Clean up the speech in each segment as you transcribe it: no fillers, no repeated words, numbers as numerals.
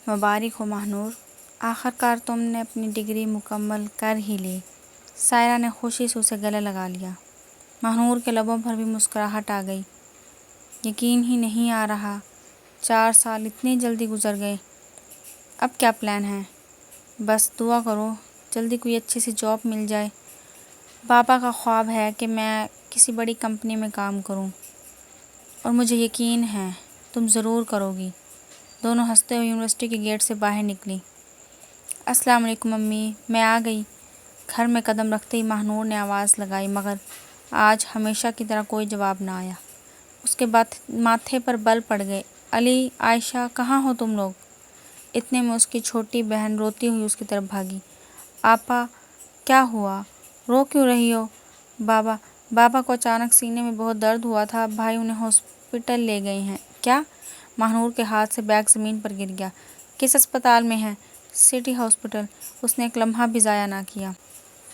مبارک ہو ماہنور، آخر کار تم نے اپنی ڈگری مکمل کر ہی لی۔ سائرہ نے خوشی سے اسے گلے لگا لیا۔ ماہنور کے لبوں پر بھی مسکراہٹ آ گئی۔ یقین ہی نہیں آ رہا 4 سال اتنی جلدی گزر گئے۔ اب کیا پلان ہے؟ بس دعا کرو جلدی کوئی اچھی سی جاب مل جائے۔ بابا کا خواب ہے کہ میں کسی بڑی کمپنی میں کام کروں اور مجھے یقین ہے تم ضرور کرو گی۔ دونوں ہنستے ہوئے یونیورسٹی کے گیٹ سے باہر نکلی۔ السلام علیکم امی، میں آ گئی۔ گھر میں قدم رکھتے ہی ماہنور نے آواز لگائی مگر آج ہمیشہ کی طرح کوئی جواب نہ آیا۔ اس کے بعد ماتھے پر بل پڑ گئے۔ علی، عائشہ، کہاں ہو تم لوگ؟ اتنے میں اس کی چھوٹی بہن روتی ہوئی اس کی طرف بھاگی۔ آپا کیا ہوا؟ رو کیوں رہی ہو؟ بابا کو اچانک سینے میں بہت درد ہوا تھا، بھائی انہیں ہاسپٹل لے گئے ہیں۔ کیا؟ ماہنور کے ہاتھ سے بیگ زمین پر گر گیا۔ کس اسپتال میں ہیں؟ City hospital. اس نے ایک لمحہ بھی ضائع نہ کیا۔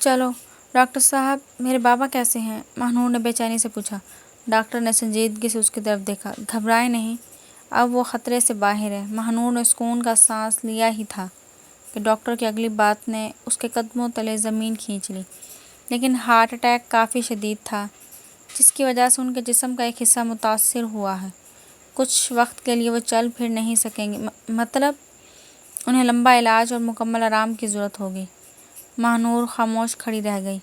چلو ڈاکٹر صاحب، میرے بابا کیسے ہیں؟ ماہنور نے بے چینی سے پوچھا۔ ڈاکٹر نے سنجیدگی سے اس کی طرف دیکھا۔ گھبرائیں نہیں، اب وہ خطرے سے باہر ہے۔ ماہنور نے سکون کا سانس لیا ہی تھا کہ ڈاکٹر کی اگلی بات نے اس کے قدموں تلے زمین کھینچ لی۔ لیکن ہارٹ اٹیک کافی شدید تھا جس کی وجہ سے ان کے جسم کا ایک حصہ متاثر ہوا ہے۔ کچھ وقت کے لیے وہ چل پھر نہیں سکیں گے۔ مطلب انہیں لمبا علاج اور مکمل آرام کی ضرورت ہوگی۔ ماہنور خاموش کھڑی رہ گئی۔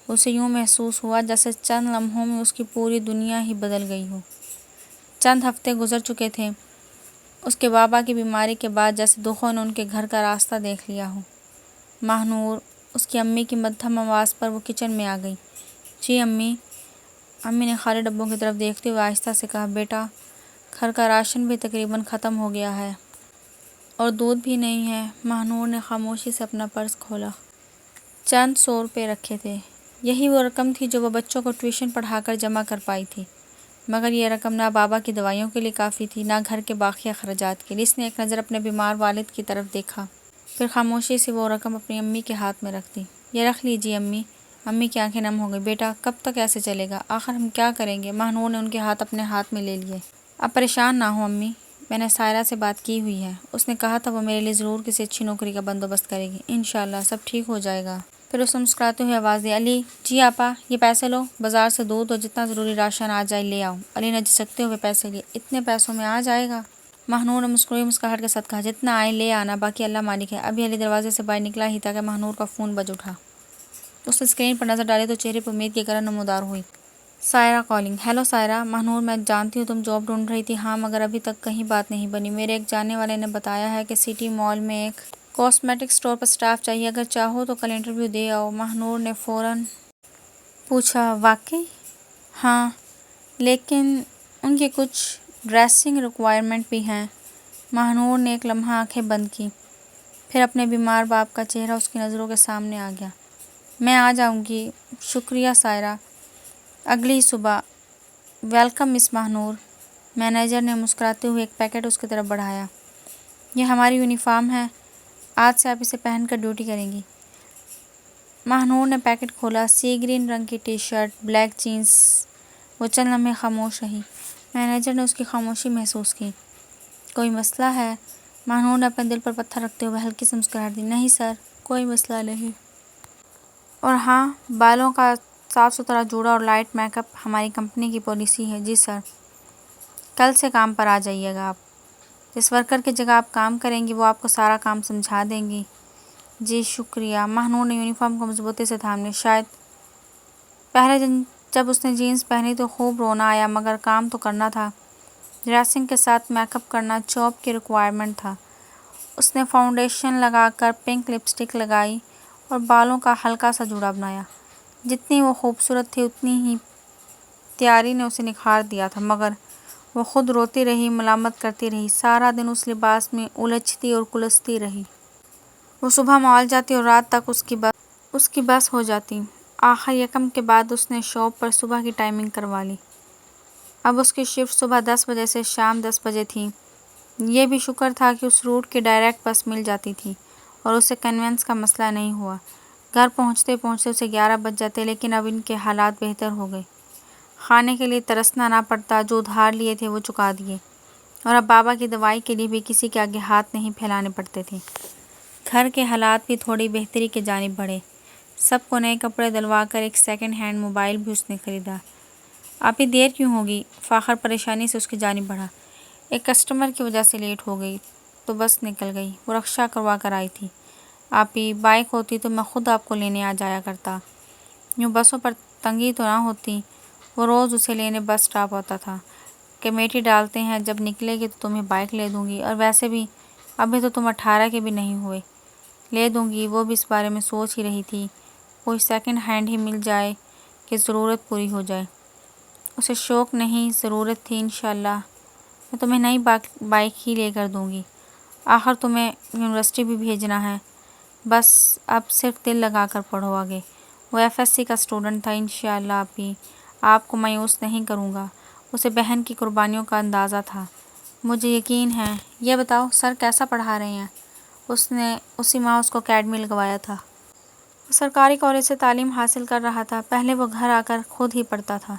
اسے یوں محسوس ہوا جیسے چند لمحوں میں اس کی پوری دنیا ہی بدل گئی ہو۔ چند ہفتے گزر چکے تھے اس کے بابا کی بیماری کے بعد، جیسے دکھوں نے ان کے گھر کا راستہ دیکھ لیا ہو۔ ماہنور، اس کی امی کی مدھم آواز پر وہ کچن میں آ گئی۔ جی امی۔ امی نے خالی ڈبوں کی طرف دیکھتے ہوئے آہستہ سے کہا، بیٹا گھر کا راشن بھی تقریباً ختم ہو گیا ہے اور دودھ بھی نہیں ہے۔ ماہنور نے خاموشی سے اپنا پرس کھولا۔ چند 100 روپے رکھے تھے۔ یہی وہ رقم تھی جو وہ بچوں کو ٹیوشن پڑھا کر جمع کر پائی تھی، مگر یہ رقم نہ بابا کی دوائیوں کے لیے کافی تھی نہ گھر کے باقی اخراجات کے لیے۔ اس نے ایک نظر اپنے بیمار والد کی طرف دیکھا، پھر خاموشی سے وہ رقم اپنی امی کے ہاتھ میں رکھ دی۔ یہ رکھ لیجیے امی۔ امی کی آنکھیں نم ہو گئی۔ بیٹا کب تک ایسے چلے گا؟ آخر ہم کیا کریں گے؟ ماہنور نے ان کے ہاتھ اپنے ہاتھ میں لے لیے۔ اب پریشان نہ ہو امی، میں نے سائرہ سے بات کی ہوئی ہے، اس نے کہا تھا وہ میرے لیے ضرور کسی اچھی نوکری کا بندوبست کرے گی۔ انشاءاللہ سب ٹھیک ہو جائے گا۔ پھر اس نے مسکراتے ہوئے آواز دی، علی۔ جی آپا۔ یہ پیسے لو، بازار سے دودھ اور جتنا ضروری راشن آ جائے لے آؤ۔ علی نے جھجکتے ہوئے پیسے لیے۔ اتنے پیسوں میں آ جائے گا؟ ماہنور نے مسکراہٹ کے ساتھ کہا، جتنا آئے لے آنا، باقی اللہ مالک ہے۔ ابھی علی دروازے سے باہر نکلا ہی تھا کہ ماہنور کا فون بج اٹھا۔ اس نے اسکرین پر نظر ڈالی تو چہرے پر امید کی کرن نمودار ہوئی۔ سائرہ کالنگ۔ ہیلو سائرہ۔ ماہنور، میں جانتی ہوں تم جاب ڈھونڈ رہی تھی۔ ہاں مگر ابھی تک کہیں بات نہیں بنی۔ میرے ایک جاننے والے نے بتایا ہے کہ سٹی مال میں ایک کاسمیٹک اسٹور پر اسٹاف چاہیے، اگر چاہو تو کل انٹرویو دے آؤ۔ ماہنور نے فوراً پوچھا، واقعی؟ ہاں لیکن ان کی کچھ ڈریسنگ ریکوائرمنٹ بھی ہیں۔ ماہنور نے ایک لمحہ آنکھیں بند کیں، پھر اپنے بیمار باپ کا چہرہ اس کی نظروں کے سامنے آ گیا۔ میں آ جاؤں گی۔ شکریہ سائرہ۔ اگلی ہی صبح۔ ویلکم مس ماہنور۔ مینیجر نے مسکراتے ہوئے ایک پیکٹ اس کی طرف بڑھایا۔ یہ ہماری یونیفارم ہے، آج سے آپ اسے پہن کر ڈیوٹی کریں گی۔ ماہنور نے پیکٹ کھولا۔ سی گرین رنگ کی ٹی شرٹ، بلیک جینز۔ وہ چند لمحے خاموش رہی۔ مینیجر نے اس کی خاموشی محسوس کی۔ کوئی مسئلہ ہے؟ ماہنور نے اپنے دل پر پتھر رکھتے ہوئے ہلکی سی مسکراہٹ دی۔ نہیں سر، کوئی مسئلہ نہیں۔ اور ہاں، بالوں کا صاف ستھرا جوڑا اور لائٹ میک اپ ہماری کمپنی کی پالیسی ہے۔ جی سر۔ کل سے کام پر آ جائیے گا آپ۔ جس ورکر کی جگہ آپ کام کریں گی وہ آپ کو سارا کام سمجھا دیں گی۔ جی شکریہ۔ ماہنور نے یونیفارم کو مضبوطی سے تھام لیا۔ شاید پہلے دن جب اس نے جینز پہنی تو خوب رونا آیا، مگر کام تو کرنا تھا۔ ڈریسنگ کے ساتھ میک اپ کرنا جاب کی ریکوائرمنٹ تھا۔ اس نے فاؤنڈیشن لگا کر پنک لپسٹک لگائی اور بالوں کا ہلکا سا جوڑا بنایا۔ جتنی وہ خوبصورت تھی اتنی ہی تیاری نے اسے نکھار دیا تھا، مگر وہ خود روتی رہی، ملامت کرتی رہی، سارا دن اس لباس میں الجھتی اور کلستی رہی۔ وہ صبح مال جاتی اور رات تک اس کی بس ہو جاتی۔ آخر یکم کے بعد اس نے شاپ پر صبح کی ٹائمنگ کروا لی۔ اب اس کی شفٹ صبح 10 بجے سے شام 10 بجے تھی۔ یہ بھی شکر تھا کہ اس روٹ کی ڈائریکٹ بس مل جاتی تھی اور اسے کنوینس کا مسئلہ نہیں ہوا۔ گھر پہنچتے پہنچتے اسے 11 بج جاتے، لیکن اب ان کے حالات بہتر ہو گئے۔ کھانے کے لیے ترسنا نہ پڑتا، جو ادھار لیے تھے وہ چکا دیے۔ اور اب بابا کی دوائی کے لیے بھی کسی کے آگے ہاتھ نہیں پھیلانے پڑتے تھے۔ گھر کے حالات بھی تھوڑی بہتری کی جانب بڑھے۔ سب کو نئے کپڑے دلوا کر ایک سیکنڈ ہینڈ موبائل بھی اس نے خریدا۔ آپی دیر کیوں ہوگی؟ فاخر پریشانی سے اس کی جانب بڑھا۔ ایک کسٹمر کی وجہ سے لیٹ ہو گئی تو بس نکل گئی، وہ رکشہ کروا کر آئی تھی۔ آپی بائک ہوتی تو میں خود آپ کو لینے آ جایا کرتا، یوں بسوں پر تنگی تو نہ ہوتی۔ وہ روز اسے لینے بس سٹاپ آتا تھا۔ کمیٹی ڈالتے ہیں، جب نکلے گی تو تمہیں بائک لے دوں گی، اور ویسے بھی ابھی تو تم 18 کے بھی نہیں ہوئے۔ لے دوں گی، وہ بھی اس بارے میں سوچ ہی رہی تھی، کوئی سیکنڈ ہینڈ ہی مل جائے کہ ضرورت پوری ہو جائے۔ اسے شوق نہیں، ضرورت تھی۔ انشاءاللہ میں تمہیں نئی بائک ہی لے کر دوں گی۔ آخر تمہیں یونیورسٹی بھی بھیجنا ہے، بس اب صرف دل لگا کر پڑھو آگے۔ وہ FSC کا اسٹوڈنٹ تھا۔ انشاءاللہ آپی آپ کو مایوس نہیں کروں گا۔ اسے بہن کی قربانیوں کا اندازہ تھا۔ مجھے یقین ہے۔ یہ بتاؤ سر کیسا پڑھا رہے ہیں؟ اس نے اسی ماہ اس کو اکیڈمی لگوایا تھا۔ وہ سرکاری کالج سے تعلیم حاصل کر رہا تھا۔ پہلے وہ گھر آ کر خود ہی پڑھتا تھا،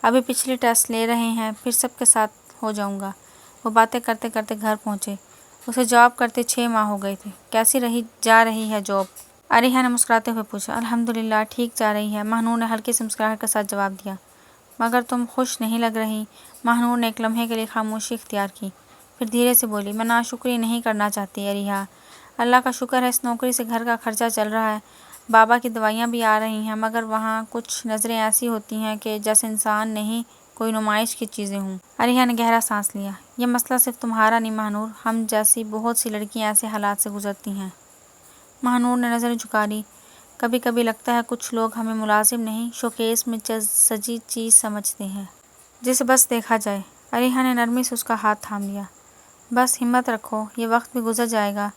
ابھی پچھلے ٹیسٹ لے رہے ہیں، پھر سب کے ساتھ ہو جاؤں گا۔ وہ باتیں کرتے کرتے گھر پہنچے۔ اسے جاب کرتے 6 ماہ ہو گئے تھے۔ کیسی جا رہی ہے جاب؟ عریحہ نے مسکراتے ہوئے پوچھا۔ الحمدللہ ٹھیک جا رہی ہے، ماہ نور نے ہلکی سی مسکراہٹ کے ساتھ جواب دیا۔ مگر تم خوش نہیں لگ رہی۔ ماہ نور نے ایک لمحے کے لیے خاموشی اختیار کی، پھر دھیرے سے بولی، میں ناشکری نہیں کرنا چاہتی عریحہ، اللہ کا شکر ہے اس نوکری سے گھر کا خرچہ چل رہا ہے، بابا کی دوائیاں بھی آ رہی ہیں، مگر وہاں کچھ نظریں ایسی ہوتی ہیں کہ جیسے انسان نہیں کوئی نمائش کی چیزیں ہوں۔ عریحہ نے گہرا سانس لیا۔ یہ مسئلہ صرف تمہارا نہیں ماہ نور، ہم جیسی بہت سی لڑکیاں ایسے حالات سے گزرتی ہیں۔ ماہ نور نے نظریں جھکا لی۔ کبھی کبھی لگتا ہے کچھ لوگ ہمیں ملازم نہیں، شوکیس میں سجی چیز سمجھتے ہیں جسے بس دیکھا جائے۔ عریحہ نے نرمی سے اس کا ہاتھ تھام لیا۔ بس ہمت رکھو، یہ وقت بھی گزر جائے گا،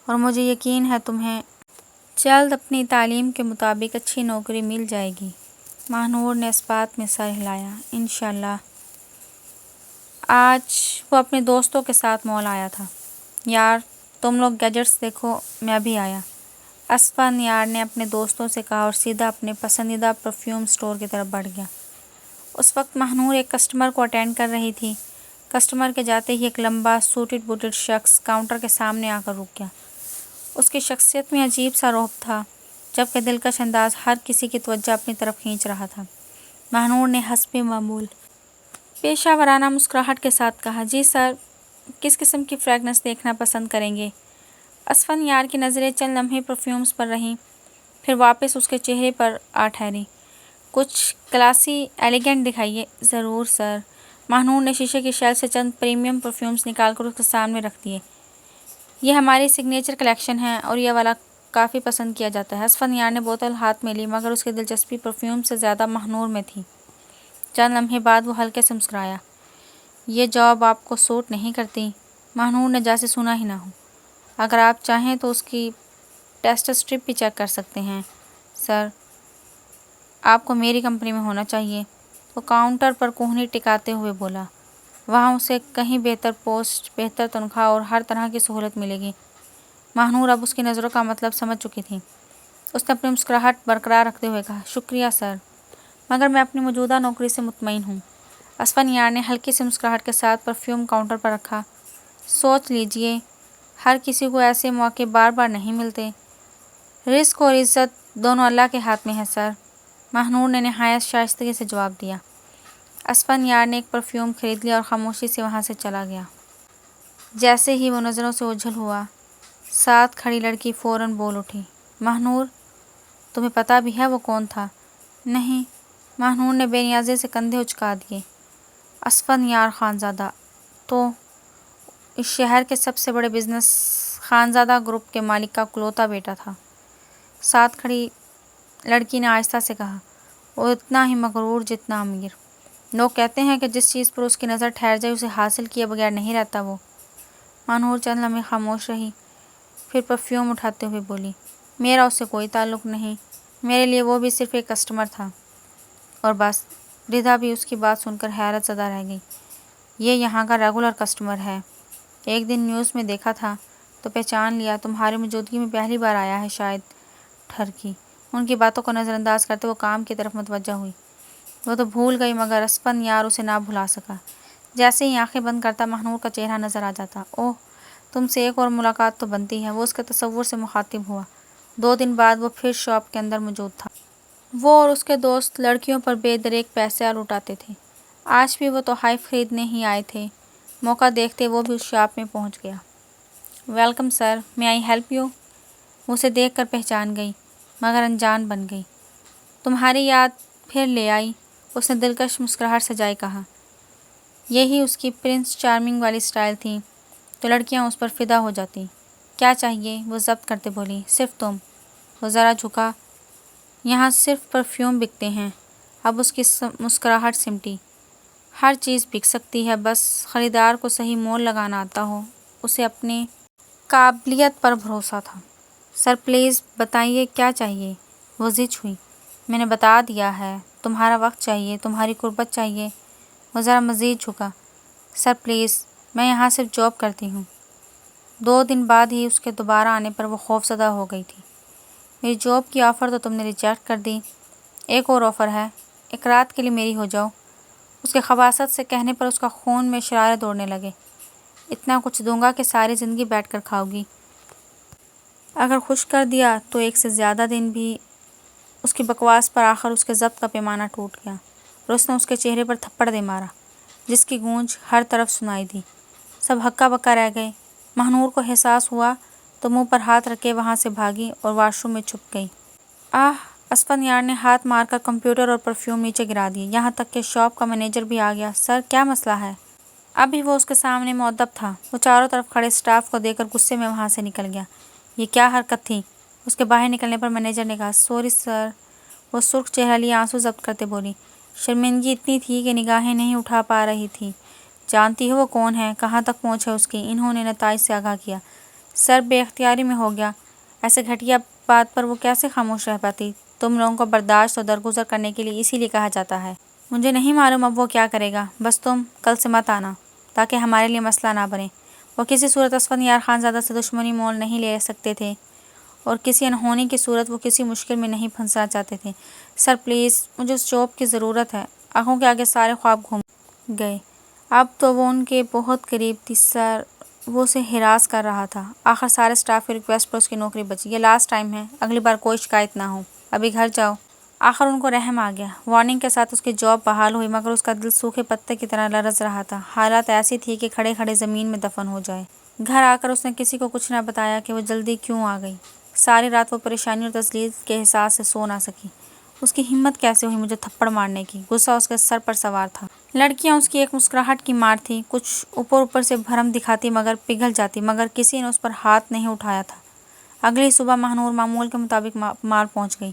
اور مجھے یقین ہے تمہیں جلد اپنی تعلیم کے مطابق اچھی نوکری مل جائے گی۔ ماہ نور نے اس بات میں سر ہلایا۔ انشاءاللہ۔ آج وہ اپنے دوستوں کے ساتھ مال آیا تھا۔ یار تم لوگ گیجٹس دیکھو، میں بھی آیا، اسفند یار نے اپنے دوستوں سے کہا اور سیدھا اپنے پسندیدہ پرفیوم اسٹور کی طرف بڑھ گیا۔ اس وقت ماہ نور ایک کسٹمر کو اٹینڈ کر رہی تھی۔ کسٹمر کے جاتے ہی ایک لمبا سوٹڈ بوٹڈ شخص کاؤنٹر کے سامنے آ کر رک گیا۔ اس کی شخصیت میں عجیب سا رعب تھا، جبکہ دلکش انداز ہر کسی کی توجہ اپنی طرف کھینچ رہا تھا۔ ماہ نور نے حسب معمول پیشہ ورانہ مسکراہٹ کے ساتھ کہا، جی سر، کس قسم کی فریگرنس دیکھنا پسند کریں گے؟ اسفند یار کی نظریں چند لمحے پرفیومز پر رہیں، پھر واپس اس کے چہرے پر آ ٹھہری۔ کچھ کلاسی ایلیگنٹ دکھائیے۔ ضرور سر۔ ماہ نور نے شیشے کی شیلف سے چند پریمیم پرفیومز نکال کر اس کے سامنے رکھ دیے۔ یہ ہماری سگنیچر کلیکشن ہے اور یہ والا کافی پسند کیا جاتا ہے۔ اسفند یار نے بوتل ہاتھ میں لی، مگر اس کی دلچسپی پرفیوم سے زیادہ ماہ نور میں تھی۔ چند لمحے بعد وہ ہلکے سے مسکرایا۔ یہ جاب آپ کو سوٹ نہیں کرتی؟ ماہ نور نے جیسے سنا ہی نہ ہو۔ اگر آپ چاہیں تو اس کی ٹیسٹ اسٹرپ بھی چیک کر سکتے ہیں۔ سر آپ کو میری کمپنی میں ہونا چاہیے، وہ کاؤنٹر پر کوہنی ٹکاتے ہوئے بولا۔ وہاں اسے کہیں بہتر پوسٹ، بہتر تنخواہ اور ہر طرح کی سہولت ملے گی۔ ماہ نور اب اس کی نظروں کا مطلب سمجھ چکی تھی۔ اس نے اپنی مسکراہٹ برقرار رکھتے ہوئے کہا، شکریہ سر، مگر میں اپنی موجودہ نوکری سے مطمئن ہوں۔ اسفند یار نے ہلکی سی مسکراہٹ کے ساتھ پرفیوم کاؤنٹر پر رکھا۔ سوچ لیجئے، ہر کسی کو ایسے موقع بار بار نہیں ملتے۔ رزق اور عزت دونوں اللہ کے ہاتھ میں ہے سر، ماہ نور نے نہایت شائستگی سے جواب دیا۔ اسفند یار نے ایک پرفیوم خرید لیا اور خاموشی سے وہاں سے چلا گیا۔ جیسے ہی وہ نظروں سے اوجھل ہوا، ساتھ کھڑی لڑکی فوراً بول اٹھی، ماہ نور تمہیں پتہ بھی ہے وہ کون تھا؟ نہیں۔ ماہ نور نے بے نیازی سے کندھے اچکا دیے۔ اسفند یار خانزادہ تو اس شہر کے سب سے بڑے بزنس خانزادہ گروپ کے مالک کا اکلوتا بیٹا تھا، ساتھ کھڑی لڑکی نے آہستہ سے کہا، وہ اتنا ہی مغرور جتنا امیر۔ لوگ کہتے ہیں کہ جس چیز پر اس کی نظر ٹھہر جائے اسے حاصل کیے بغیر نہیں رہتا وہ۔ ماہ نور چند لمحے خاموش رہی، پھر پرفیوم اٹھاتے ہوئے بولی، میرا اس سے کوئی تعلق نہیں، میرے لیے وہ بھی صرف ایک کسٹمر تھا اور بس۔ ردا بھی اس کی بات سن کر حیرت زدہ رہ گئی۔ یہ یہاں کا ریگولر کسٹمر ہے، ایک دن نیوز میں دیکھا تھا تو پہچان لیا، تمہاری موجودگی میں پہلی بار آیا ہے شاید۔ ٹھرکی، ان کی باتوں کو نظر انداز کرتے وہ کام کی طرف متوجہ ہوئی۔ وہ تو بھول گئی، مگر اسفند یار اسے نہ بھلا سکا۔ جیسے ہی آنکھیں بند کرتا ماہنور کا چہرہ نظر آ جاتا۔ اوہ، تم سے ایک اور ملاقات تو بنتی ہے، وہ اس کے تصور سے مخاطب ہوا۔ 2 دن بعد وہ پھر شاپ کے اندر موجود تھا۔ وہ اور اس کے دوست لڑکیوں پر بے دریغ پیسے لوٹاتے تھے۔ آج بھی وہ تحائف خریدنے ہی آئے تھے۔ موقع دیکھتے وہ بھی اس شاپ میں پہنچ گیا۔ Welcome sir, may I help you? وہ اسے دیکھ کر پہچان گئی مگر انجان بن گئی۔ تمہاری یاد پھر لے آئی، اس نے دلکش مسکراہٹ سجائے کہا۔ یہی اس کی پرنس چارمنگ والی سٹائل تھی تو لڑکیاں اس پر فدا ہو جاتی۔ کیا چاہیے؟ وہ ضبط کرتے بولی۔ صرف تم۔ وہ ذرا جھکا۔ یہاں صرف پرفیوم بکتے ہیں۔ اب اس کی مسکراہٹ سمٹی۔ ہر چیز بک سکتی ہے، بس خریدار کو صحیح مول لگانا آتا ہو۔ اسے اپنی قابلیت پر بھروسہ تھا۔ سر پلیز بتائیے کیا چاہیے؟ وہ زچ ہوئی۔ میں نے بتا دیا ہے، تمہارا وقت چاہیے، تمہاری قربت چاہیے۔ وہ ذرا مزید جھکا۔ سر پلیز، میں یہاں صرف جاب کرتی ہوں۔ 2 دن بعد ہی اس کے دوبارہ آنے پر وہ خوفزدہ ہو گئی تھی۔ میری جاب کی آفر تو تم نے ریجیکٹ کر دی، ایک اور آفر ہے، ایک رات کے لیے میری ہو جاؤ۔ اس کے خباثت سے کہنے پر اس کا خون میں شرارے دوڑنے لگے۔ اتنا کچھ دوں گا کہ ساری زندگی بیٹھ کر کھاؤ گی۔ اگر خوش کر دیا تو 1 سے زیادہ دن بھی۔ اس کی بکواس پر آخر اس کے ضبط کا پیمانہ ٹوٹ گیا اور اس نے اس کے چہرے پر تھپڑ دے مارا جس کی گونج ہر طرف سنائی دی۔ سب ہکا بکا رہ گئے۔ ماہنور کو احساس ہوا تو منہ پر ہاتھ رکھے وہاں سے بھاگی اور واش روم میں چھپ گئی۔ اسفندیار نے ہاتھ مار کر کمپیوٹر اور پرفیوم نیچے گرا دیے، یہاں تک کہ شاپ کا مینیجر بھی آ گیا۔ سر، کیا مسئلہ ہے؟ ابھی وہ اس کے سامنے مؤدب تھا۔ وہ چاروں طرف کھڑے سٹاف کو دیکھ کر غصے میں وہاں سے نکل گیا۔ یہ کیا حرکت تھی؟ اس کے باہر نکلنے پر مینیجر نے کہا، سوری سر۔ وہ سرخ چہرہ لیے آنسو ضبط کرتے بولی۔ شرمندگی اتنی تھی کہ نگاہیں نہیں اٹھا پا رہی تھی۔ جانتی ہو وہ کون ہے، کہاں تک پہنچ ہے اس کی؟ انہوں نے نتائج سے آگاہ کیا۔ سر، بے اختیاری میں ہو گیا۔ ایسے گھٹیا بات پر وہ کیسے خاموش رہ پاتی؟ تم لوگوں کو برداشت اور درگزر کرنے کے لیے اسی لیے کہا جاتا ہے۔ مجھے نہیں معلوم اب وہ کیا کرے گا، بس تم کل سے مت آنا تاکہ ہمارے لیے مسئلہ نہ بنے۔ وہ کسی صورت اسفندیار خانزادہ سے دشمنی مول نہیں لے سکتے تھے اور کسی انہونی کی صورت وہ کسی مشکل میں نہیں پھنسنا چاہتے تھے۔ سر پلیز، مجھے اس جاب کی ضرورت ہے۔ آنکھوں کے آگے سارے خواب گھوم گئے۔ اب تو وہ ان کے بہت قریب تھی۔ سر، وہ اسے ہراس کر رہا تھا۔ آخر سارے سٹاف کی ریکویسٹ پر اس کی نوکری بچی۔ یہ لاسٹ ٹائم ہے، اگلی بار کوئی شکایت نہ ہو۔ ابھی گھر جاؤ۔ آخر ان کو رحم آ گیا۔ وارننگ کے ساتھ اس کی جاب بحال ہوئی مگر اس کا دل سوکھے پتے کی طرح لرز رہا تھا۔ حالت ایسی تھی کہ کھڑے کھڑے زمین میں دفن ہو جائے۔ گھر آ کر اس نے کسی کو کچھ نہ بتایا کہ وہ جلدی کیوں آ گئی۔ ساری رات وہ پریشانی اور تذلیل کے احساس سے سو نہ سکی۔ اس کی ہمت کیسے ہوئی مجھے تھپڑ مارنے کی؟ غصہ اس کے سر پر سوار تھا۔ لڑکیاں اس کی ایک مسکراہٹ کی مار تھیں، کچھ اوپر سے بھرم دکھاتی مگر پگھل جاتی، مگر کسی نے اس پر ہاتھ نہیں اٹھایا تھا۔ اگلی صبح ماہنور معمول کے مطابق مال پہنچ گئی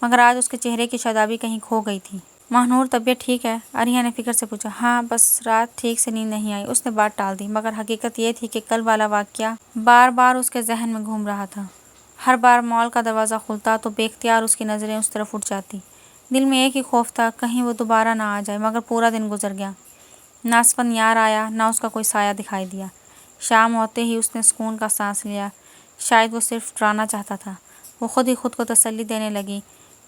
مگر آج اس کے چہرے کی شادابی کہیں کھو گئی تھی۔ ماہنور، طبیعت ٹھیک ہے؟ عالیہ نے فکر سے پوچھا۔ ہاں، بس رات ٹھیک سے نیند نہیں آئی۔ اس نے بات ٹال دی مگر حقیقت یہ تھی کہ کل والا واقعہ بار بار اس کے ذہن میں گھوم رہا تھا۔ ہر بار مال کا دروازہ کھلتا تو بے اختیار اس کی نظریں اس طرف اٹھ جاتی۔ دل میں ایک ہی خوف تھا، کہیں وہ دوبارہ نہ آ جائے، مگر پورا دن گزر گیا۔ نہ اسفندیار آیا، نہ اس کا کوئی سایہ دکھائی دیا۔ شام ہوتے ہی اس نے سکون کا سانس لیا۔ شاید وہ صرف ڈرانا چاہتا تھا۔ وہ خود ہی خود کو تسلی دینے لگی۔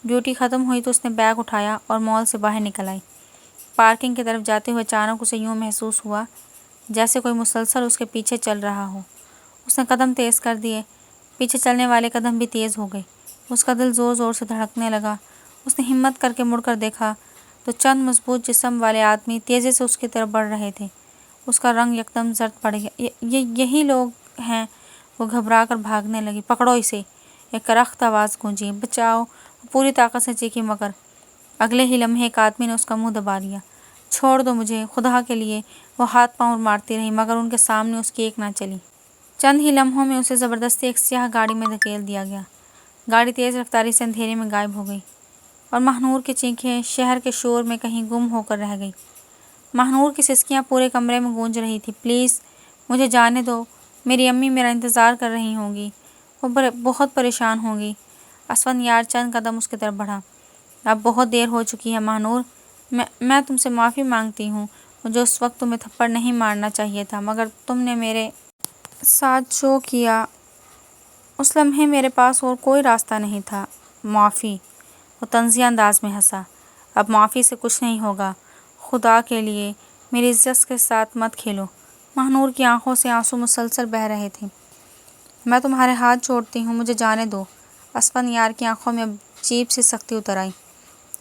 ڈیوٹی ختم ہوئی تو اس نے بیگ اٹھایا اور مال سے باہر نکل آئی۔ پارکنگ کی طرف جاتے ہوئے اچانک اسے یوں محسوس ہوا جیسے کوئی مسلسل اس کے پیچھے چل رہا ہو۔ اس نے قدم تیز کر دیے، پیچھے چلنے والے قدم بھی تیز ہو گئے۔ اس کا دل زور زور سے دھڑکنے لگا۔ اس نے ہمت کر کے مڑ کر دیکھا تو چند مضبوط جسم والے آدمی تیزی سے اس کی طرف بڑھ رہے تھے۔ اس کا رنگ یکدم زرد پڑ گیا۔ یہی لوگ ہیں؟ وہ گھبرا کر بھاگنے لگی۔ پکڑو اسے، ایک کرخت آواز گونجی۔ بچاؤ! وہ پوری طاقت سے چیخی مگر اگلے ہی لمحے ایک آدمی نے اس کا منہ دبا لیا۔ چھوڑ دو مجھے، خدا کے لیے! وہ ہاتھ پاؤں مارتی رہی مگر ان کے سامنے اس کی ایک نہ چلی۔ چند ہی لمحوں میں اسے زبردستی ایک سیاہ گاڑی میں دھکیل دیا گیا۔ گاڑی تیز رفتاری سے اندھیرے میں غائب ہو گئی اور ماہنور کی چیخیں شہر کے شور میں کہیں گم ہو کر رہ گئی۔ ماہنور کی سسکیاں پورے کمرے میں گونج رہی تھیں۔ پلیز مجھے جانے دو، میری امی میرا انتظار کر رہی ہوں گی، وہ بہت پریشان ہوں گی۔ اسفندیار چند قدم اس کی طرف بڑھا۔ اب بہت دیر ہو چکی ہے ماہنور، میں تم سے معافی مانگتی ہوں۔ مجھے اس وقت تمہیں تھپڑ نہیں مارنا چاہیے تھا مگر تم نے میرے ساتھ جو کیا، اس لمحے میرے پاس اور کوئی راستہ نہیں تھا۔ معافی؟ وہ طنزیہ انداز میں ہنسا۔ اب معافی سے کچھ نہیں ہوگا، خدا کے لیے میری عزت کے ساتھ مت کھیلو۔ ماہنور کی آنکھوں سے آنسو مسلسل بہہ رہے تھے۔ میں تمہارے ہاتھ جوڑتی ہوں، مجھے جانے دو۔ اسفندیار کی آنکھوں میں عجیب سی سختی اتر آئی۔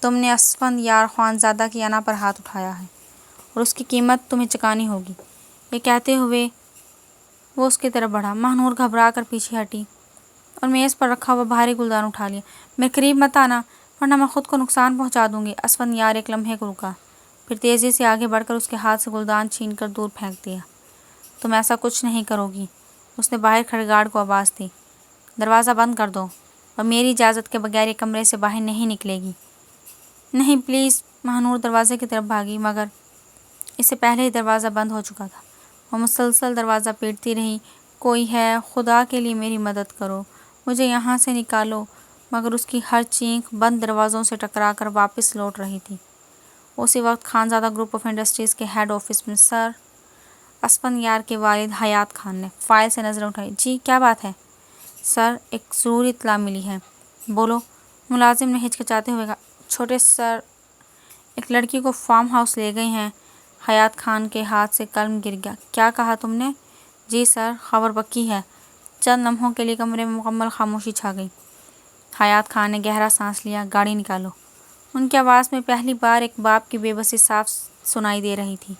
تم نے اسفندیار خانزادہ کی انا پر ہاتھ اٹھایا ہے اور اس کی قیمت تمہیں چکانی ہوگی۔ یہ کہتے ہوئے وہ اس کی طرف بڑھا۔ ماہنور گھبرا کر پیچھے ہٹی اور میز پر رکھا ہوا بھاری گلدان اٹھا لیا۔ میرے قریب مت آنا ورنہ میں خود کو نقصان پہنچا دوں گی۔ اسفندیار ایک لمحے کو رکا، پھر تیزی سے آگے بڑھ کر اس کے ہاتھ سے گلدان چھین کر دور پھینک دیا۔ تم ایسا کچھ نہیں کرو گی، اس نے باہر کھڑے گارڈ کو آواز دی۔ دروازہ بند کر دو اور میری اجازت کے بغیر یہ کمرے سے باہر نہیں نکلے گی۔ نہیں پلیز۔ ماہنور دروازے کی طرف بھاگی مگر اس سے پہلے ہی دروازہ بند ہو چکا تھا۔ وہ مسلسل دروازہ پیٹتی رہی۔ کوئی ہے، خدا کے لیے میری مدد کرو، مجھے یہاں سے نکالو، مگر اس کی ہر چیخ بند دروازوں سے ٹکرا کر واپس لوٹ رہی تھی۔ اسی وقت خانزادہ گروپ آف انڈسٹریز کے ہیڈ آفس میں سر اسفندیار کے والد حیات خان نے فائل سے نظریں اٹھائی۔ جی کیا بات ہے؟ سر ایک ضروری اطلاع ملی ہے۔ بولو، ملازم نے ہچکچاتے ہوئے کہا۔ چھوٹے سر ایک لڑکی کو فارم ہاؤس لے گئے ہیں۔ حیات خان کے ہاتھ سے قلم گر گیا۔ کیا کہا تم نے؟ جی سر، خبر پکی ہے۔ چند لمحوں کے لیے کمرے میں مکمل خاموشی چھا گئی۔ حیات خان نے گہرا سانس لیا۔ گاڑی نکالو۔ ان کی آواز میں پہلی بار ایک باپ کی بے بسی صاف سنائی دے رہی تھی۔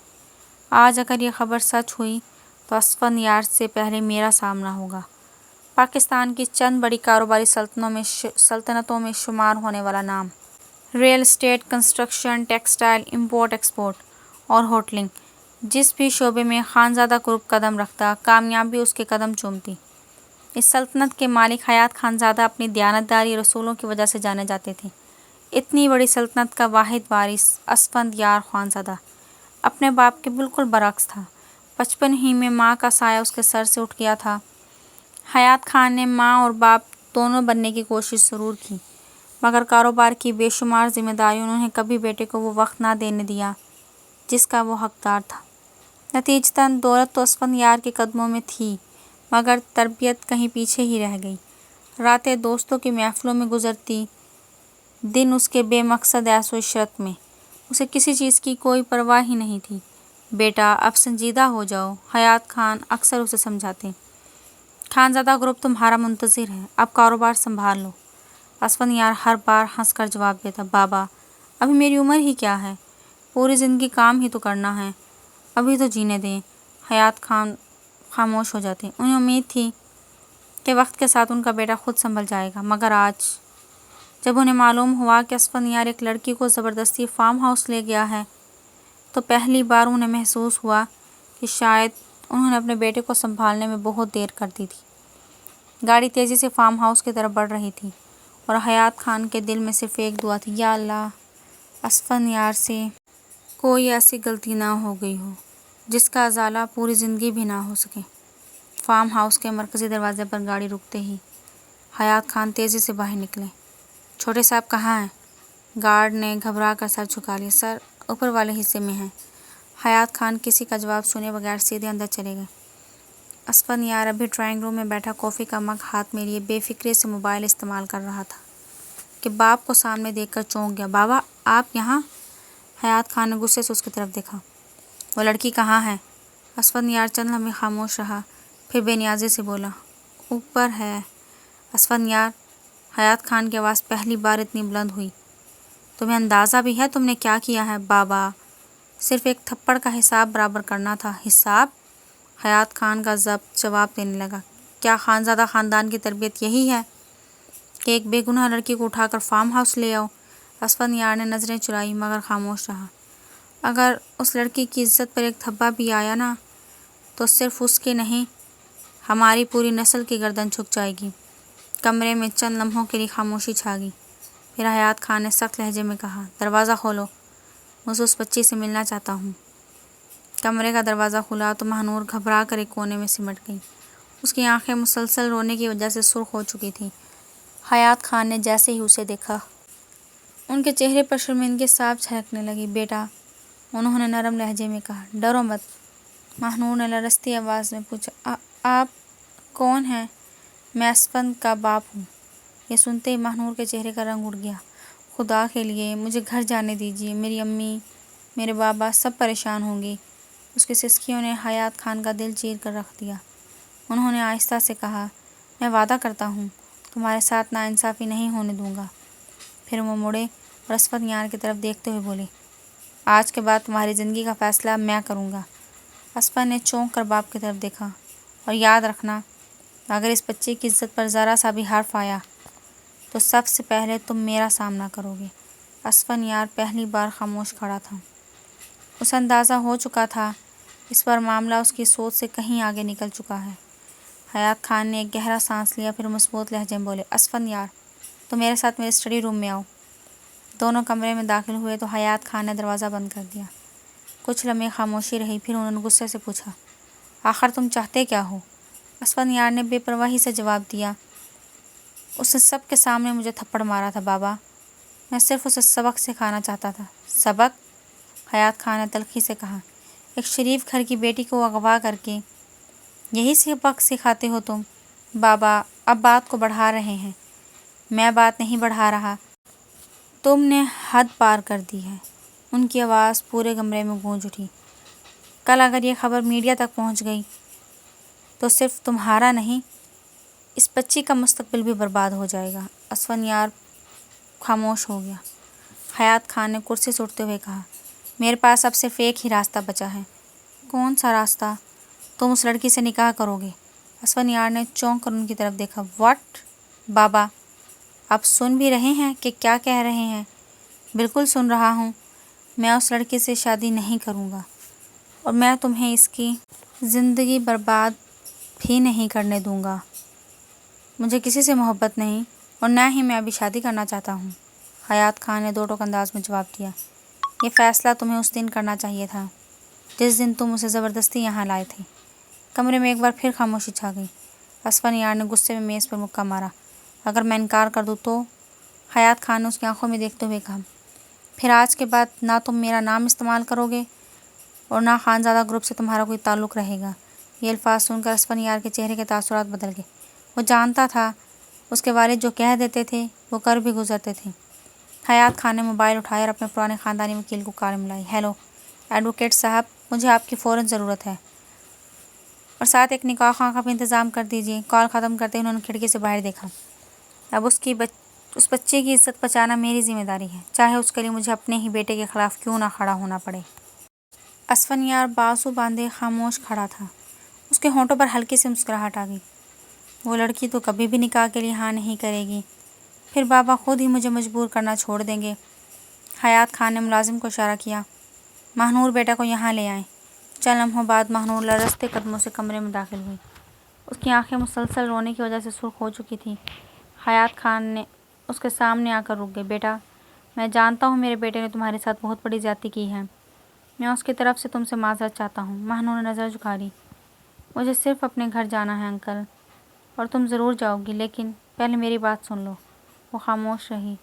آج اگر یہ خبر سچ ہوئی تو اسفندیار سے پہلے میرا سامنا ہوگا۔ پاکستان کی چند بڑی کاروباری سلطنتوں میں شمار ہونے والا نام، real estate, construction, textile, import export اور ہوٹلنگ، جس بھی شعبے میں خانزادہ گروپ قدم رکھتا کامیابی اس کے قدم چومتی۔ اس سلطنت کے مالک حیات خانزادہ اپنی دیانتداری اور اصولوں کی وجہ سے جانے جاتے تھے۔ اتنی بڑی سلطنت کا واحد وارث اسفندیار خانزادہ اپنے باپ کے بالکل برعکس تھا۔ بچپن ہی میں ماں کا سایہ اس کے سر سے اٹھ گیا تھا۔ حیات خان نے ماں اور باپ دونوں بننے کی کوشش ضرور کی، مگر کاروبار کی بے شمار ذمہ داریوں نے انہیں کبھی بیٹے کو وہ وقت نہ دینے دیا جس کا وہ حقدار تھا۔ نتیجتاً دولت تو اسفندیار کے قدموں میں تھی، مگر تربیت کہیں پیچھے ہی رہ گئی۔ راتیں دوستوں کی محفلوں میں گزرتی، دن اس کے بے مقصد عیش و عشرت میں۔ اسے کسی چیز کی کوئی پرواہ ہی نہیں تھی۔ بیٹا اب سنجیدہ ہو جاؤ، حیات خان اکثر اسے سمجھاتے۔ خانزادہ گروپ تمہارا منتظر ہے، اب کاروبار سنبھال لو۔ اسفندیار ہر بار ہنس کر جواب دیتا، بابا ابھی میری عمر ہی کیا ہے، پوری زندگی کام ہی تو کرنا ہے، ابھی تو جینے دیں۔ حیات خان خاموش ہو جاتے۔ انہیں امید تھی کہ وقت کے ساتھ ان کا بیٹا خود سنبھل جائے گا، مگر آج جب انہیں معلوم ہوا کہ اسفندیار ایک لڑکی کو زبردستی فارم ہاؤس لے گیا ہے تو پہلی بار انہیں محسوس ہوا کہ شاید انہوں نے اپنے بیٹے کو سنبھالنے میں بہت دیر کر دی تھی۔ گاڑی تیزی سے فارم ہاؤس کی طرف بڑھ رہی تھی اور حیات خان کے دل میں صرف ایک دعا تھی، یا اللہ اسفندیار سے کوئی ایسی غلطی نہ ہو گئی ہو جس کا ازالہ پوری زندگی بھی نہ ہو سکے۔ فارم ہاؤس کے مرکزی دروازے پر گاڑی رکتے ہی حیات خان تیزی سے باہر نکلے۔ چھوٹے صاحب کہاں ہیں؟ گارڈ نے گھبرا کر سر جھکا لیا۔ سر اوپر والے حصے میں ہیں۔ حیات خان کسی کا جواب سنے بغیر سیدھے اندر چلے گئے۔ اسفندیار ابھی ڈرائنگ روم میں بیٹھا کافی کا مگ ہاتھ میں لیے بے فکری سے موبائل استعمال کر رہا تھا کہ باپ کو سامنے دیکھ کر چونک گیا۔ بابا آپ یہاں؟ حیات خان نے غصے سے اس کی طرف دیکھا۔ وہ لڑکی کہاں ہے؟ اسفندیار چند لمحے خاموش رہا، پھر بے نیازی سے بولا، اوپر ہے۔ اسفندیار، حیات خان کی آواز پہلی بار اتنی بلند ہوئی، تمہیں اندازہ بھی ہے تم نے کیا کیا ہے؟ بابا صرف ایک تھپڑ کا حساب برابر کرنا تھا۔ حساب؟ حیات خان کا ضبط جواب دینے لگا، کیا خانزادہ خاندان کی تربیت یہی ہے کہ ایک بے گناہ لڑکی کو اٹھا کر فارم ہاؤس لے آؤ؟ اسفندیار نے نظریں چرائی مگر خاموش رہا۔ اگر اس لڑکی کی عزت پر ایک دھبا بھی آیا نا تو صرف اس کی نہیں، ہماری پوری نسل کی گردن جھک جائے گی۔ کمرے میں چند لمحوں کے لیے خاموشی چھا گئی، پھر حیات خان نے سخت لہجے میں کہا، دروازہ کھولو، مجھے اس بچی سے ملنا چاہتا ہوں۔ کمرے کا دروازہ کھلا تو ماہنور گھبرا کر ایک کونے میں سمٹ گئی۔ اس کی آنکھیں مسلسل رونے کی وجہ سے سرخ ہو چکی تھیں۔ حیات خان نے جیسے ہی اسے دیکھا، ان کے چہرے پر شرمندگی صاف جھلکنے لگی۔ بیٹا، انہوں نے نرم لہجے میں کہا، ڈرو مت۔ ماہنور نے لرزتی آواز میں پوچھا، آپ کون ہیں؟ میں اسفند کا باپ ہوں۔ یہ سنتے ہی ماہنور کے چہرے کا رنگ اڑ گیا۔ خدا کے لیے مجھے گھر جانے دیجیے، میری امی میرے بابا سب پریشان ہوں گے۔ اس کی سسکیوں نے حیات خان کا دل چیر کر رکھ دیا۔ انہوں نے آہستہ سے کہا، میں وعدہ کرتا ہوں تمہارے ساتھ ناانصافی نہیں ہونے دوں گا۔ پھر وہ مڑے اور اسفند یار کی طرف دیکھتے ہوئے بولے، آج کے بعد تمہاری زندگی کا فیصلہ میں کروں گا۔ اسفند نے چونک کر باپ کی طرف دیکھا، اور یاد رکھنا اگر اس بچے کی عزت پر ذرا سا بھی حرف آیا تو سب سے پہلے تم میرا سامنا کرو گے۔ اسفند یار پہلی بار خاموش کھڑا تھا۔ اسے اندازہ ہو چکا تھا اس بار معاملہ اس کی سوچ سے کہیں آگے نکل چکا ہے۔ حیات خان نے ایک گہرا سانس لیا، پھر مضبوط لہجے میں بولے، اسفند یار تو میرے ساتھ میرے اسٹڈی روم میں آؤ۔ دونوں کمرے میں داخل ہوئے تو حیات خان نے دروازہ بند کر دیا۔ کچھ لمحے خاموشی رہی، پھر انہوں نے غصے سے پوچھا، آخر تم چاہتے کیا ہو؟ اسفند یار نے بے پرواہی سے جواب دیا، اس نے سب کے سامنے مجھے تھپڑ مارا تھا بابا، میں صرف اسے سبق سکھانا چاہتا تھا۔ سبق؟ حیات خان نے تلخی سے کہا، ایک شریف گھر کی بیٹی کو اغوا کر کے یہی سبق سکھاتے ہو تم؟ بابا اب بات کو بڑھا رہے ہیں۔ میں بات نہیں بڑھا رہا، تم نے حد پار کر دی ہے۔ ان کی آواز پورے کمرے میں گونج اٹھی۔ کل اگر یہ خبر میڈیا تک پہنچ گئی تو صرف تمہارا نہیں، اس بچی کا مستقبل بھی برباد ہو جائے گا۔ اسفند یار خاموش ہو گیا۔ حیات خان نے کرسی سے اٹھتے ہوئے کہا، میرے پاس اب صرف ایک ہی راستہ بچا ہے۔ کون سا راستہ؟ تم اس لڑکی سے نکاح کرو گے۔ اسفند یار نے چونک کر ان کی طرف دیکھا۔ واٹ؟ بابا آپ سن بھی رہے ہیں کہ کیا کہہ رہے ہیں؟ بالکل سن رہا ہوں، میں اس لڑکی سے شادی نہیں کروں گا، اور میں تمہیں اس کی زندگی برباد بھی نہیں کرنے دوں گا۔ مجھے کسی سے محبت نہیں، اور نہ ہی میں ابھی شادی کرنا چاہتا ہوں۔ حیات خان نے دو ٹوک انداز میں جواب دیا، یہ فیصلہ تمہیں اس دن کرنا چاہیے تھا جس دن تم اسے زبردستی یہاں لائے تھے۔ کمرے میں ایک بار پھر خاموشی چھا گئی۔ اسفند یار نے غصے میں میز پر مکہ مارا، اگر میں انکار کر دوں تو؟ حیات خان نے اس کی آنکھوں میں دیکھتے ہوئے کہا، پھر آج کے بعد نہ تم میرا نام استعمال کرو گے اور نہ خانزادہ گروپ سے تمہارا کوئی تعلق رہے گا۔ یہ الفاظ سن کر اسفند یار کے چہرے کے تاثرات بدل گئے۔ وہ جانتا تھا اس کے والد جو کہہ دیتے تھے وہ کر بھی گزرتے تھے۔ حیات خان نے موبائل اٹھایا اور اپنے پرانے خاندانی وکیل کو کال ملائی۔ ہیلو ایڈوکیٹ صاحب، مجھے آپ کی فوراً ضرورت ہے، اور ساتھ ایک نکاح خواہ کا بھی انتظام کر دیجیے۔ کال ختم کرتے انہوں نے کھڑکی سے باہر دیکھا۔ اب اس بچے کی عزت بچانا میری ذمہ داری ہے، چاہے اس کے لیے مجھے اپنے ہی بیٹے کے خلاف کیوں نہ کھڑا ہونا پڑے۔ اسفند یار بازو باندھے خاموش کھڑا تھا۔ اس کے ہونٹوں پر ہلکی سی مسکراہٹ آ گئی۔ وہ لڑکی تو کبھی بھی نکاح کے لیے ہاں نہیں کرے گی، پھر بابا خود ہی مجھے مجبور کرنا چھوڑ دیں گے۔ حیات خان نے ملازم کو اشارہ کیا، ماہنور بیٹا کو یہاں لے آئیں۔ چند لمحوں بعد ماہنور لرزتے قدموں سے کمرے میں داخل ہوئی۔ اس کی آنکھیں مسلسل رونے کی وجہ سے سرخ ہو چکی تھیں۔ حیات خان نے اس کے سامنے آ کر رک گئے۔ بیٹا، میں جانتا ہوں میرے بیٹے نے تمہارے ساتھ بہت بڑی زیادتی کی ہے، میں اس کی طرف سے تم سے معذرت چاہتا ہوں۔ ماہنور نے نظر جھکا لی۔ مجھے صرف اپنے گھر جانا ہے انکل، اور تم ضرور جاؤ گی، لیکن پہلے میری بات سن لو۔ وہ خاموش رہی۔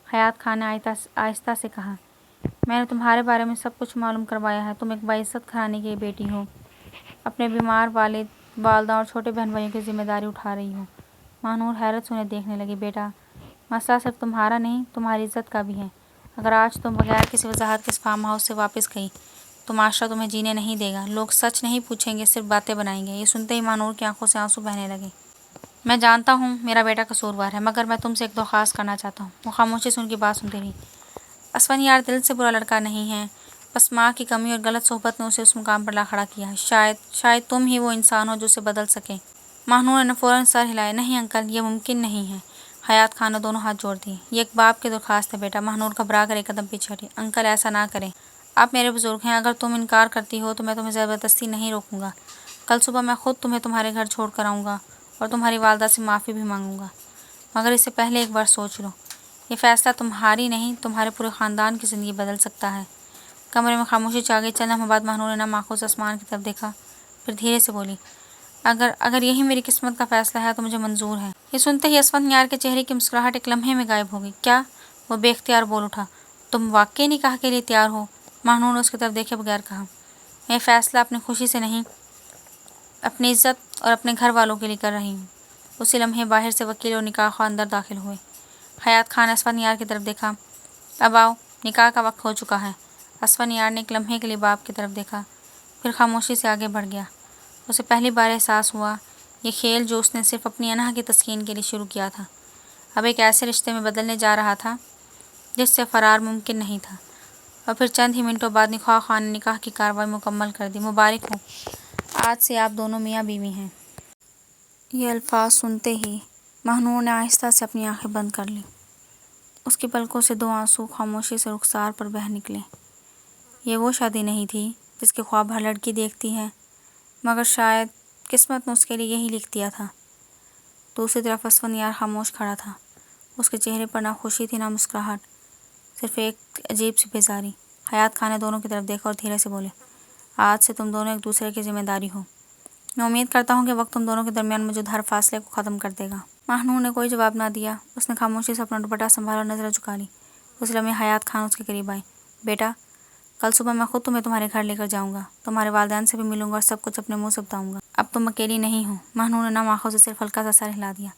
حیات خان نے آہستہ سے کہا، میں نے تمہارے بارے میں سب کچھ معلوم کروایا ہے۔ تم ایک باعزت گھرانے کی بیٹی ہو، اپنے بیمار والد، والدہ اور چھوٹے بہن بھائیوں کی ذمہ داری اٹھا رہی ہو۔ ماہنور حیرت سے انہیں دیکھنے لگی۔ بیٹا، مسئلہ صرف تمہارا نہیں، تمہاری عزت کا بھی ہے۔ اگر آج تم بغیر کسی وضاحت کے اس فارم ہاؤس سے واپس گئی تو معاشرہ تمہیں جینے نہیں دے گا۔ لوگ سچ نہیں پوچھیں گے، صرف باتیں بنائیں گے۔ یہ سنتے ہی ماہنور کی آنکھوں سے آنسو بہنے لگے۔ میں جانتا ہوں میرا بیٹا قصوروار ہے، مگر میں تم سے ایک درخواست کرنا چاہتا ہوں۔ وہ خاموشی سے ان کی بات سنتی رہی۔ اسفند یار دل سے برا لڑکا نہیں ہے، بس ماں کی کمی اور غلط صحبت نے اسے اس مقام پر لا کھڑا کیا ہے۔ شاید تم ہی وہ انسان ہو جو اسے بدل سکے۔ ماہنور نے فوراً سر ہلایا۔ نہیں انکل، یہ ممکن نہیں ہے۔ حیات خان نے دونوں ہاتھ جوڑ دیے۔ یہ ایک باپ کی درخواست ہے بیٹا۔ ماہنور گھبرا کر ایک قدم پیچھے ہٹی۔ انکل ایسا نہ کریں، آپ میرے بزرگ ہیں، اگر تم انکار کرتی ہو تو میں تمہیں زبردستی نہیں روکوں گا۔ کل صبح میں خود تمہیں تمہارے گھر چھوڑ کر آؤں گا اور تمہاری والدہ سے معافی بھی مانگوں گا، مگر اس سے پہلے ایک بار سوچ لو، یہ فیصلہ تمہاری نہیں تمہارے پورے خاندان کی زندگی بدل سکتا ہے۔ کمرے میں خاموشی چھا گئی۔ چند لمحوں بعد ماہنور نے نم آنکھوں سے آسمان کی طرف دیکھا، پھر دھیرے سے بولی، اگر یہی میری قسمت کا فیصلہ ہے تو مجھے منظور ہے۔ یہ سنتے ہی اسفند یار کے چہرے کی مسکراہٹ ایک لمحے میں غائب ہو گئی۔ کیا؟ وہ بے اختیار بول اٹھا۔ تم واقعی نکاح کے لیے تیار ہو؟ ماہنور نے اس کی طرف دیکھے بغیر کہا، میں یہ فیصلہ اپنی خوشی سے نہیں، اپنی عزت اور اپنے گھر والوں کے لیے کر رہی ہوں۔ اسی لمحے باہر سے وکیل اور نکاح خواہ اندر داخل ہوئے۔ حیات خان نے اسفند یار کی طرف دیکھا، اب آؤ، نکاح کا وقت ہو چکا ہے۔ اسفن یار نے ایک لمحے کے لیے باپ کی طرف دیکھا، پھر خاموشی سے آگے بڑھ گیا۔ اسے پہلی بار احساس ہوا یہ کھیل جو اس نے صرف اپنی انہا کی تسکین کے لیے شروع کیا تھا، اب ایک ایسے رشتے میں بدلنے جا رہا تھا جس سے فرار ممکن نہیں تھا۔ اور پھر چند ہی منٹوں بعد نکاح خواہ نے نکاح کی کارروائی مکمل کر دی۔ مبارک ہو، آج سے آپ دونوں میاں بیوی ہیں۔ یہ الفاظ سنتے ہی مہنور نے آہستہ سے اپنی آنکھیں بند کر لیں۔ اس کی پلکوں سے 2 آنسو خاموشی سے رخسار پر بہہ نکلے۔ یہ وہ شادی نہیں تھی جس کے خواب ہر لڑکی دیکھتی ہے، مگر شاید قسمت نے اس کے لیے یہی لکھ دیا تھا۔ دوسری طرف اسفن یار خاموش کھڑا تھا۔ اس کے چہرے پر نہ خوشی تھی نہ مسکراہٹ، صرف ایک عجیب سی بیزاری۔ حیات خان نے دونوں کی طرف دیکھا اور دھیرے سے بولے، آج سے تم دونوں ایک دوسرے کی ذمہ داری ہو۔ میں امید کرتا ہوں کہ وقت تم دونوں کے درمیان موجود ہر فاصلے کو ختم کر دے گا۔ مہنور نے کوئی جواب نہ دیا۔ اس نے خاموشی سے اپنا دوپٹہ سنبھالا اور نظریں جھکا لی۔ اس لمحے حیات خان اس کے قریب آئی۔ بیٹا، کل صبح میں خود تمہیں تمہارے گھر لے کر جاؤں گا، تمہارے والدین سے بھی ملوں گا اور سب کچھ اپنے منہ سے بتاؤں گا۔ اب تم اکیلی نہیں ہو۔ مہنور نے نم آنکھوں سے صرف ہلکا سا سر ہلا دیا۔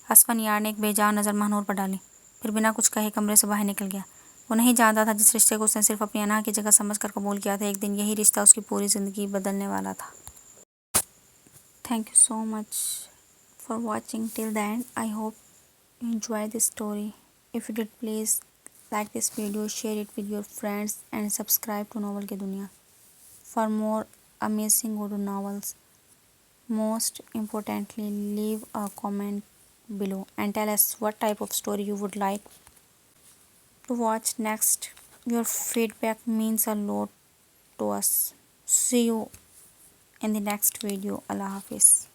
اسفن یار نے ایک بے جان نظر مہنور پر ڈالی، پھر بنا کچھ کہے کمرے سے باہر نکل گیا۔ وہ نہیں جانتا تھا جس رشتے کو اس نے صرف اپنی انہا کی جگہ سمجھ کر قبول کیا تھا، ایک دن یہی رشتہ اس کی پوری زندگی بدلنے والا تھا۔ Thank you so much for watching till the end. I hope you enjoyed this story. If you did, please like this video, share it with your friends and subscribe to Novel Ki Duniya for more amazing Urdu novels. Most importantly, leave a comment below and tell us what type of story you would like to watch next. Your feedback means a lot to us. See you in the next video. Allah Hafiz.